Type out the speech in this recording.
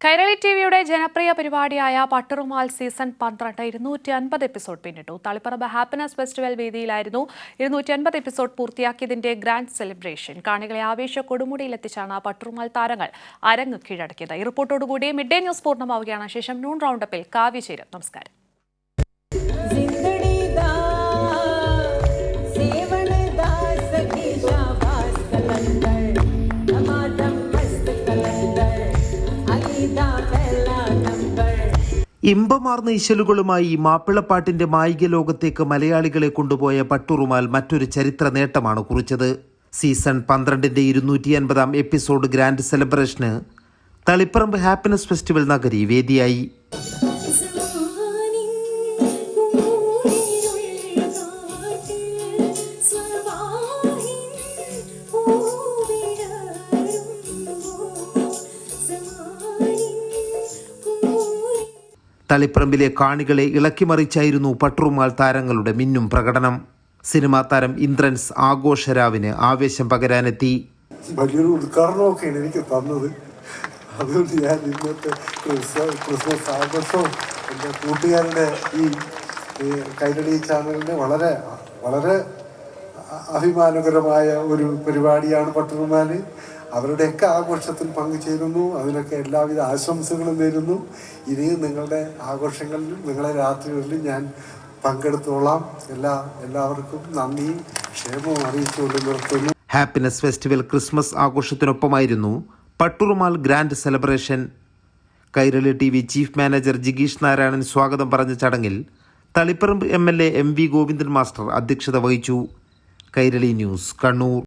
കൈരളി ടിവിയുടെ ജനപ്രിയ പരിപാടിയായ പട്ടുറുമാൽ സീസൺ 12 250 എപ്പിസോഡ് പിന്നിട്ടു. തളിപ്പറമ്പ് ഹാപ്പിനെസ് ഫെസ്റ്റിവൽ വേദിയിലായിരുന്നു 250 എപ്പിസോഡ് പൂർത്തിയാക്കിയതിന്റെ ഗ്രാൻഡ് സെലിബ്രേഷൻ. കാണികളെ ആവേശ കൊടുമുടിയിലെത്തിച്ചാണ് പട്ടുറുമാൽ താരങ്ങൾ അരങ്ങ് കീഴടക്കിയത്. ഈ റിപ്പോർട്ടോടുകൂടി മിഡ് ഡേ ന്യൂസ് പൂർണ്ണമാവുകയാണ്. ശേഷം നൂൺ റൗണ്ടപ്പിൽ കാവ്യ ചേരും. നമസ്കാരം. ഇമ്പമാർന്ന ഇശലുകളുമായി മാപ്പിളപ്പാട്ടിന്റെ മായിക ലോകത്തേക്ക് മലയാളികളെ കൊണ്ടുപോയ പട്ടുറുമാൽ മറ്റൊരു ചരിത്ര നേട്ടമാണ് കുറിച്ചത്. സീസൺ 12ന്റെ 250-ാം എപ്പിസോഡ് ഗ്രാൻഡ് സെലിബ്രേഷന് തളിപ്പറമ്പ് ഹാപ്പിനെസ് ഫെസ്റ്റിവൽ നഗരി വേദിയായി. തളിപ്പറമ്പിലെ കാണികളെ ഇളക്കിമറിച്ചായിരുന്നു പട്ടുറുമാൽ താരങ്ങളുടെ മിന്നും പ്രകടനം. സിനിമാ താരം ഇന്ദ്രൻസ് ആഘോഷരാവിന് ആവേശം പകരാനെത്തി. വലിയൊരു ഉദ്ഘാടനമൊക്കെയാണ് എനിക്ക് തന്നത്. അതുകൊണ്ട് ഞാൻ ഇന്നത്തെ ക്രിസ്മസ് ആഘോഷവും എൻ്റെ കൂട്ടുകാരുടെ ഈ കൈരളി ചാനലിന് വളരെ വളരെ അഭിമാനകരമായ ഒരു പരിപാടിയാണ് പട്ടുറുമാൽ. അവരുടെയൊക്കെ ആഘോഷത്തിൽ പങ്കുചേരുന്നു. അതിനൊക്കെ എല്ലാവിധ ആശംസകളും നേരുന്നു. ഇനി നിങ്ങളുടെ ആഘോഷങ്ങളിലും നിങ്ങളെ രാത്രികളിലും ഞാൻ പങ്കെടുത്തോളാം. എല്ലാവർക്കും നന്ദിയും ക്ഷേമവും അറിയിച്ചുകൊണ്ട് നിർത്തുന്നു. ഹാപ്പിനെസ് ഫെസ്റ്റിവൽ ക്രിസ്മസ് ആഘോഷത്തിനൊപ്പമായിരുന്നു Patturumal grand celebration. Kairali TV chief manager ജിഗീഷ് നാരായണൻ സ്വാഗതം പറഞ്ഞ ചടങ്ങിൽ Taliparamba MLA MV Govindan master അധ്യക്ഷത വഹിച്ചു. കൈരളി ന്യൂസ്, കണ്ണൂർ.